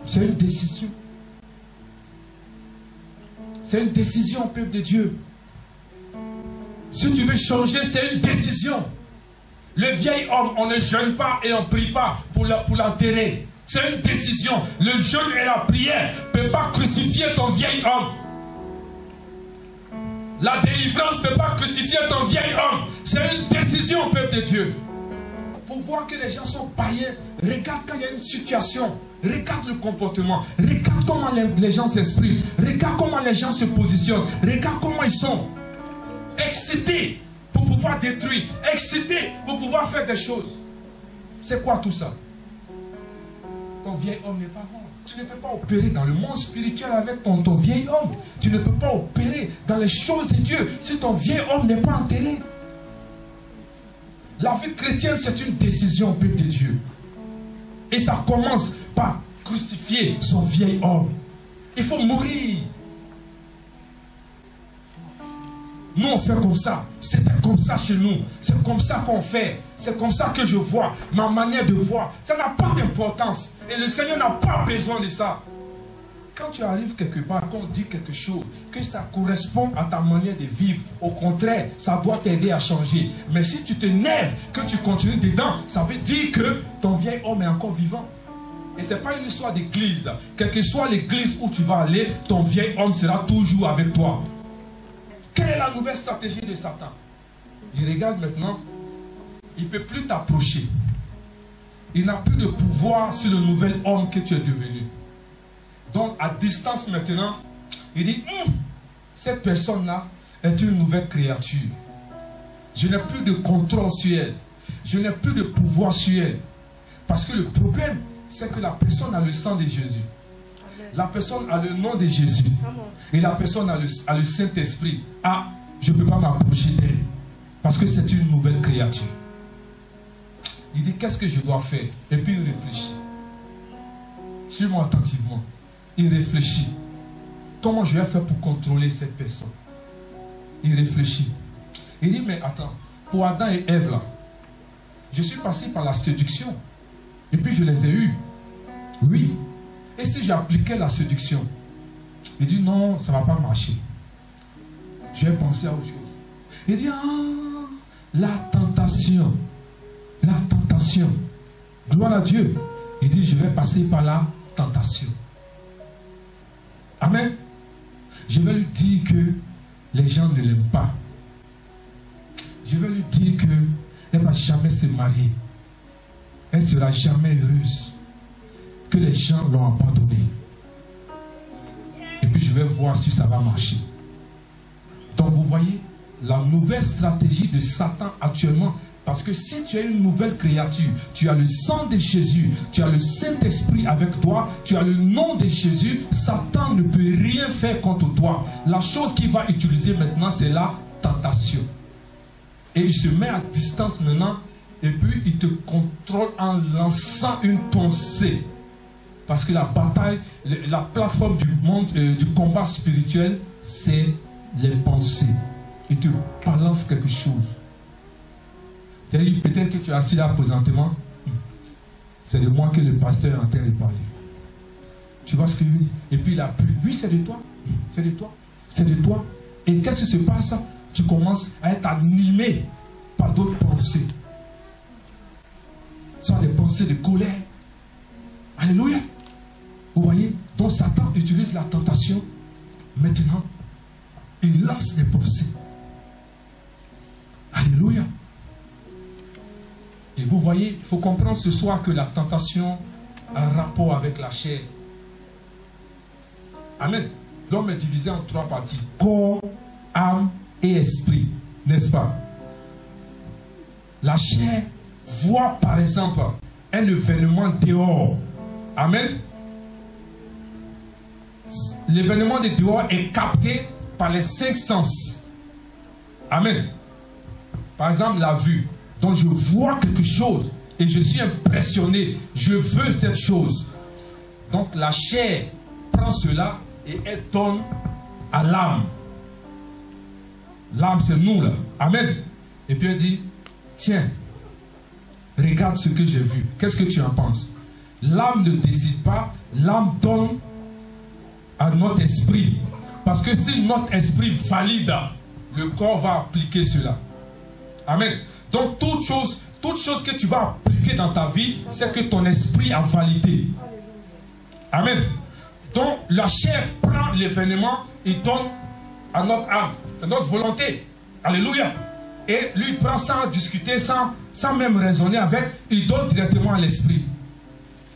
C'est une décision. C'est une décision, peuple de Dieu. Si tu veux changer, c'est une décision. Le vieil homme, on ne jeûne pas et on ne prie pas pour l'enterrer. C'est une décision. Le jeûne et la prière ne peuvent pas crucifier ton vieil homme. La délivrance ne peut pas crucifier ton vieil homme. C'est une décision, peuple de Dieu. Il faut voir que les gens sont païens. Regarde quand il y a une situation. Regarde le comportement. Regarde comment les gens s'expriment. Regarde comment les gens se positionnent. Regarde comment ils sont excités pour pouvoir détruire. Excités pour pouvoir faire des choses. C'est quoi tout ça? Ton vieil homme n'est pas mort. Tu ne peux pas opérer dans le monde spirituel avec ton vieil homme. Tu ne peux pas opérer dans les choses de Dieu si ton vieil homme n'est pas enterré. La vie chrétienne, c'est une décision, peuple de Dieu. Et ça commence par crucifier son vieil homme. Il faut mourir. Nous, on fait comme ça. C'était comme ça chez nous. C'est comme ça qu'on fait. C'est comme ça que je vois. Ma manière de voir. Ça n'a pas d'importance. Et le Seigneur n'a pas besoin de ça. Quand tu arrives quelque part, qu'on dit quelque chose, que ça correspond à ta manière de vivre, au contraire, ça doit t'aider à changer. Mais si tu t'énerves, que tu continues dedans, ça veut dire que ton vieil homme est encore vivant. Et ce n'est pas une histoire d'église. Quelle que soit l'église où tu vas aller, ton vieil homme sera toujours avec toi. Quelle est la nouvelle stratégie de Satan? Il regarde maintenant, il ne peut plus t'approcher. Il n'a plus de pouvoir sur le nouvel homme que tu es devenu. Donc, à distance maintenant, il dit, cette personne-là est une nouvelle créature. Je n'ai plus de contrôle sur elle. Je n'ai plus de pouvoir sur elle. Parce que le problème, c'est que la personne a le sang de Jésus. La personne a le nom de Jésus. Et la personne a le Saint-Esprit. Ah, je ne peux pas m'approcher d'elle. Parce que c'est une nouvelle créature. Il dit, qu'est-ce que je dois faire? Et puis il réfléchit. Suis-moi attentivement. Il réfléchit. Comment je vais faire pour contrôler cette personne? Il réfléchit. Il dit, mais attends, pour Adam et Ève là, je suis passé par la séduction. Et puis je les ai eus. Oui. Et si j'appliquais la séduction? Il dit, non, ça ne va pas marcher. Je vais penser à autre chose. Il dit, ah, la tentation. La tentation. Gloire à Dieu. Il dit, je vais passer par la tentation. Amen. Je vais lui dire que les gens ne l'aiment pas. Je vais lui dire qu'elle ne va jamais se marier. Elle ne sera jamais heureuse. Que les gens l'ont abandonnée. Et puis je vais voir si ça va marcher. Donc vous voyez, la nouvelle stratégie de Satan actuellement Parce que si tu es une nouvelle créature, tu as le sang de Jésus, tu as le Saint-Esprit avec toi, tu as le nom de Jésus, Satan ne peut rien faire contre toi. La chose qu'il va utiliser maintenant, c'est la tentation. Et il se met à distance maintenant, et puis il te contrôle en lançant une pensée. Parce que la bataille, la plateforme du monde, du combat spirituel, c'est les pensées. Il te balance quelque chose. Peut-être que tu es assis là présentement. C'est de moi que le pasteur est en train de parler. Tu vois ce que je veux dire? Et puis il a plu. Oui, c'est de toi. C'est de toi. C'est de toi. Et qu'est-ce qui se passe? Tu commences à être animé par d'autres pensées. Soit des pensées de colère. Alléluia. Vous voyez? Donc Satan utilise la tentation. Maintenant, il lance des pensées. Alléluia. Et vous voyez, il faut comprendre ce soir que la tentation a un rapport avec la chair. Amen. L'homme est divisé en 3 parties. Corps, âme et esprit. N'est-ce pas? La chair voit par exemple un événement dehors. Amen. L'événement de dehors est capté par les 5 sens. Amen. Par exemple, la vue. Donc je vois quelque chose et je suis impressionné. Je veux cette chose. Donc la chair prend cela et elle donne à l'âme. L'âme, c'est nous là. Amen. Et puis elle dit, tiens, regarde ce que j'ai vu. Qu'est-ce que tu en penses? L'âme ne décide pas. L'âme donne à notre esprit. Parce que si notre esprit valide, le corps va appliquer cela. Amen. Donc toute chose que tu vas appliquer dans ta vie, c'est que ton esprit a validé. Amen. Donc la chair prend l'événement et donne à notre âme, à notre volonté. Alléluia. Et lui prend sans discuter, sans même raisonner avec, il donne directement à l'esprit.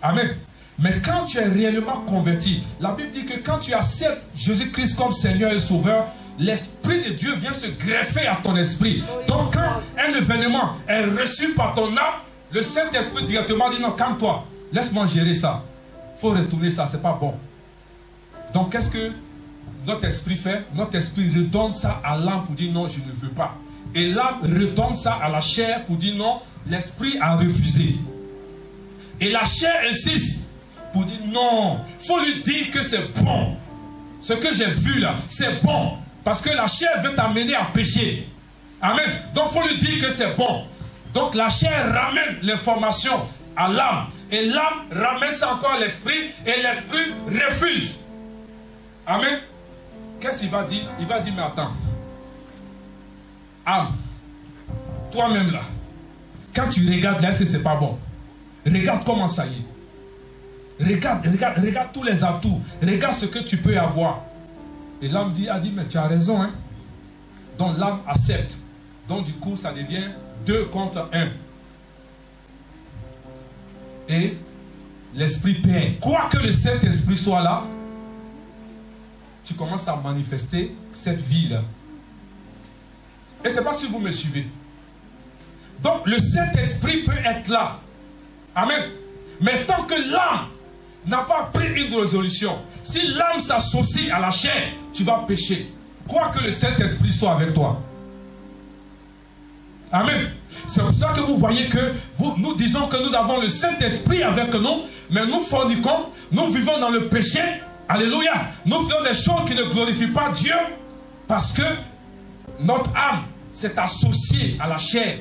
Amen. Mais quand tu es réellement converti, la Bible dit que quand tu acceptes Jésus-Christ comme Seigneur et Sauveur, l'Esprit de Dieu vient se greffer à ton esprit. Donc quand un événement est reçu par ton âme, le Saint-Esprit directement dit non, calme-toi, laisse-moi gérer ça. Il faut retourner ça, c'est pas bon. Donc qu'est-ce que notre esprit fait? Notre esprit redonne ça à l'âme pour dire non, je ne veux pas. Et l'âme redonne ça à la chair pour dire non, l'esprit a refusé. Et la chair insiste pour dire non, il faut lui dire que c'est bon. Ce que j'ai vu là, c'est bon. Parce que la chair veut t'amener à pécher. Amen. Donc il faut lui dire que c'est bon. Donc la chair ramène l'information à l'âme. Et l'âme ramène ça encore à l'esprit. Et l'esprit refuse. Amen. Qu'est-ce qu'il va dire? Il va dire, mais attends. Âme, toi-même là, quand tu regardes là, c'est pas bon. Regarde comment ça y est. Regarde tous les atouts. Regarde ce que tu peux avoir. Et l'âme a dit, mais tu as raison. Hein? Donc l'âme accepte. Donc du coup, ça devient 2 contre 1. Et l'esprit perd. Quoi que le Saint-Esprit soit là, tu commences à manifester cette vie-là. Et je ne sais pas si vous me suivez. Donc le Saint-Esprit peut être là. Amen. Mais tant que l'âme n'a pas pris une résolution, si l'âme s'associe à la chair, tu vas pécher. Quoi que le Saint-Esprit soit avec toi. Amen. C'est pour ça que vous voyez que nous disons que nous avons le Saint-Esprit avec nous, mais nous forniquons, nous vivons dans le péché. Alléluia. Nous faisons des choses qui ne glorifient pas Dieu parce que notre âme s'est associée à la chair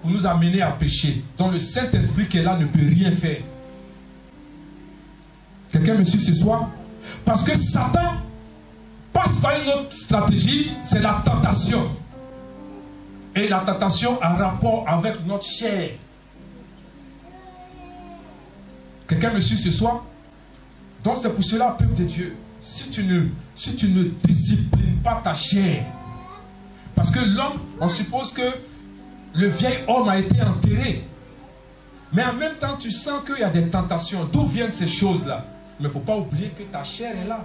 pour nous amener à pécher. Donc le Saint-Esprit qui est là ne peut rien faire. Quelqu'un me suit ce soir? Parce que Satan passe par une autre stratégie, c'est la tentation. Et la tentation a rapport avec notre chair. Quelqu'un me suit ce soir? Donc c'est pour cela, peuple de Dieu, si tu ne disciplines pas ta chair, parce que l'homme, on suppose que le vieil homme a été enterré. Mais en même temps, tu sens qu'il y a des tentations. D'où viennent ces choses-là? Mais il ne faut pas oublier que ta chair est là.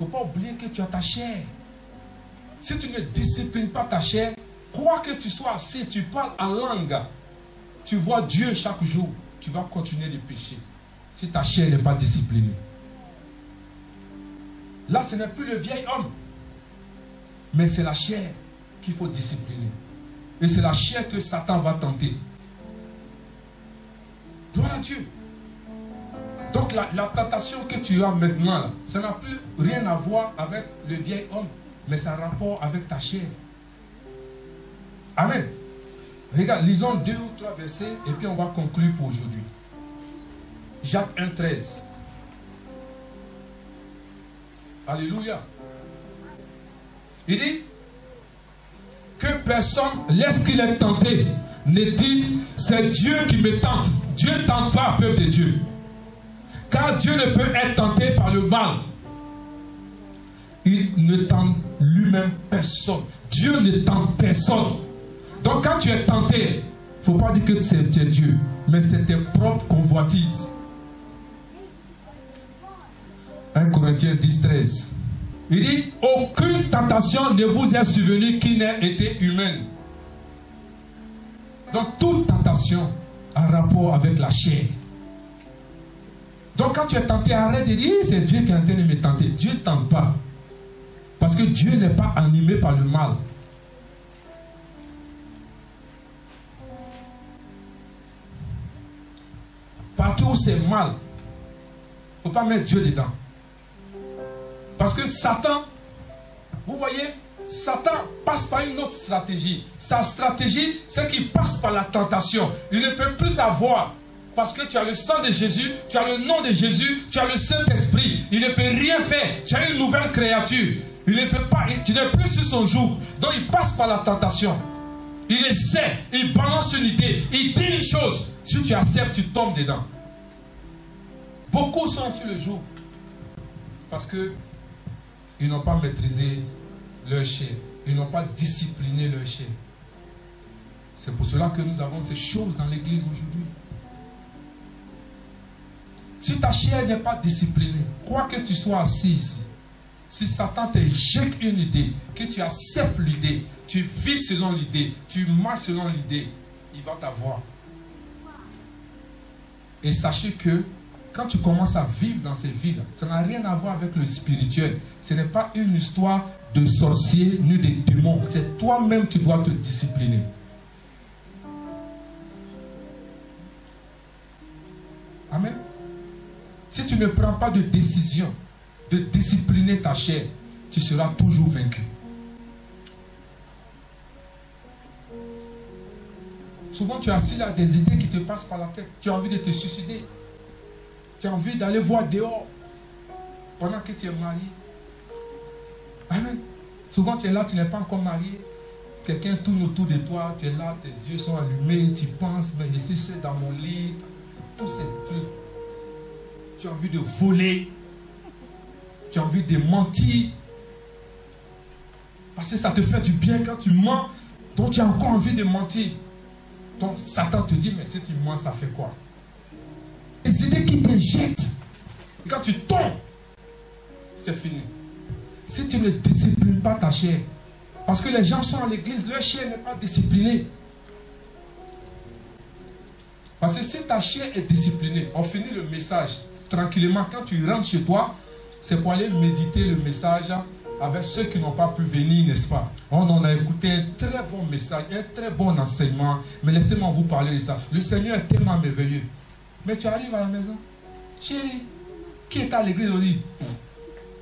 Il ne faut pas oublier que tu as ta chair. Si tu ne disciplines pas ta chair, Quoi que tu sois assis, tu parles en langue, tu vois Dieu chaque jour, tu vas continuer de pécher. Si ta chair n'est pas disciplinée. Là, ce n'est plus le vieil homme. Mais c'est la chair qu'il faut discipliner. Et c'est la chair que Satan va tenter. Gloire à Dieu. Donc la tentation que tu as maintenant, là, ça n'a plus rien à voir avec le vieil homme, mais ça a rapport avec ta chair. Amen. Regarde, lisons 2 ou 3 versets et puis on va conclure pour aujourd'hui. Jacques 1,13. Alléluia. Il dit que personne, lorsqu'il est tenté, ne dise c'est Dieu qui me tente. Dieu ne tente pas, peuple de Dieu. Car Dieu ne peut être tenté par le mal. Il ne tente lui-même personne. Dieu ne tente personne. Donc quand tu es tenté, il ne faut pas dire que c'est Dieu, mais c'est tes propres convoitises. 1 Corinthiens 10, 13. Il dit, aucune tentation ne vous est survenue qui n'ait été humaine. Donc toute tentation a rapport avec la chair. Donc quand tu es tenté, arrête de dire, c'est Dieu qui est en train de me tenter. Dieu ne tente pas. Parce que Dieu n'est pas animé par le mal. Partout où c'est mal, il ne faut pas mettre Dieu dedans. Parce que Satan, vous voyez, Satan passe par une autre stratégie. Sa stratégie, c'est qu'il passe par la tentation. Il ne peut plus t'avoir. Parce que tu as le sang de Jésus, tu as le nom de Jésus, tu as le Saint-Esprit. Il ne peut rien faire. Tu as une nouvelle créature. Il ne peut pas, tu n'es plus sur son joug. Donc il passe par la tentation. Il essaie, il balance une idée, il dit une chose. Si tu acceptes, tu tombes dedans. Beaucoup sont sur le joug. Parce que ils n'ont pas maîtrisé leur chair. Ils n'ont pas discipliné leur chair. C'est pour cela que nous avons ces choses dans l'église aujourd'hui. Si ta chair n'est pas disciplinée, quoi que tu sois assis ici, si Satan te jette une idée, que tu acceptes l'idée, tu vis selon l'idée, tu marches selon l'idée, il va t'avoir. Et sachez que quand tu commences à vivre dans ces villes, ça n'a rien à voir avec le spirituel. Ce n'est pas une histoire de sorciers ni de démons. C'est toi-même qui dois te discipliner. Amen. Si tu ne prends pas de décision de discipliner ta chair, tu seras toujours vaincu. Souvent, tu as assis là des idées qui te passent par la tête. Tu as envie de te suicider. Tu as envie d'aller voir dehors pendant que tu es marié. Amen. Souvent, tu es là, tu n'es pas encore marié. Quelqu'un tourne autour de toi, tu es là, tes yeux sont allumés, tu penses, mais je suis seul dans mon lit. Tous ces trucs. Tu as envie de voler. Tu as envie de mentir. Parce que ça te fait du bien quand tu mens. Donc tu as encore envie de mentir. Donc Satan te dit, mais si tu mens, ça fait quoi? Les idées qui te jettent. Quand tu tombes, c'est fini. Si tu ne disciplines pas ta chair, parce que les gens sont à l'église, leur chair n'est pas disciplinée. Parce que si ta chair est disciplinée, on finit le message tranquillement. Quand tu rentres chez toi, c'est pour aller méditer le message avec ceux qui n'ont pas pu venir, n'est-ce pas? On a écouté un très bon message, un très bon enseignement. Mais laissez-moi vous parler de ça. Le Seigneur est tellement merveilleux. Mais tu arrives à la maison, chérie, qui est à l'église aujourd'hui?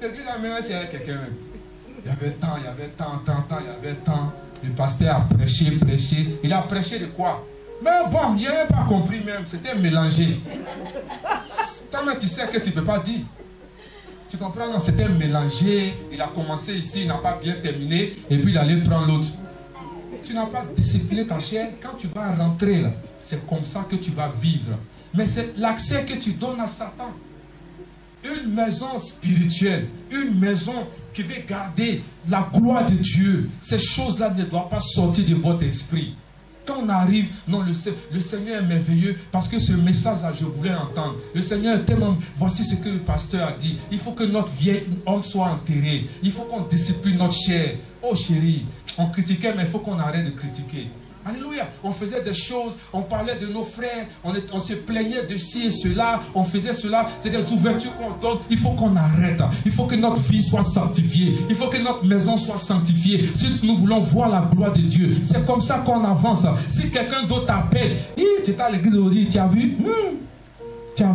L'église à la maison, c'est avec quelqu'un même. Il y avait tant, il y avait tant, il y avait tant. Le pasteur a prêché. Il a prêché de quoi? Mais bon, il n'avait pas compris même, c'était mélangé. Toi-même, tu sais que tu ne peux pas dire. Tu comprends? Non, c'était mélangé. Il a commencé ici, il n'a pas bien terminé. Et puis il allait prendre l'autre. Tu n'as pas discipliné ta chair. Quand tu vas rentrer là, c'est comme ça que tu vas vivre. Mais c'est l'accès que tu donnes à Satan. Une maison spirituelle, une maison qui veut garder la gloire de Dieu. Ces choses-là ne doivent pas sortir de votre esprit. Quand on arrive, non, le Seigneur est merveilleux parce que ce message-là, je voulais entendre. Le Seigneur est tellement... Voici ce que le pasteur a dit. Il faut que notre vieil homme soit enterré. Il faut qu'on discipline notre chair. Oh chérie, On critiquait, mais il faut qu'on arrête de critiquer. Alléluia. On faisait des choses, on parlait de nos frères, on se plaignait de ci et cela, on faisait cela. C'est des ouvertures qu'on donne. Il faut qu'on arrête. Il faut que notre vie soit sanctifiée. Il faut que notre maison soit sanctifiée. Si nous voulons voir la gloire de Dieu, c'est comme ça qu'on avance. Si quelqu'un d'autre t'appelle, tu es à l'église aujourd'hui, tu as vu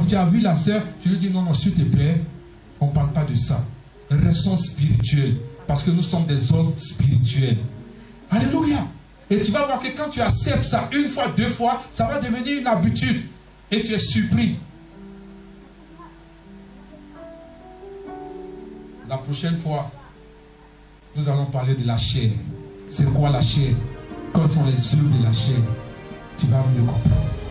tu as vu la sœur, tu lui dis non, non, s'il te plaît, on ne parle pas de ça. Restons spirituels, parce que nous sommes des hommes spirituels. Alléluia. Et tu vas voir que quand tu acceptes ça une fois, deux fois, ça va devenir une habitude. Et tu es surpris. La prochaine fois, nous allons parler de la chair. C'est quoi la chair? Quelles sont les œuvres de la chair? Tu vas mieux comprendre.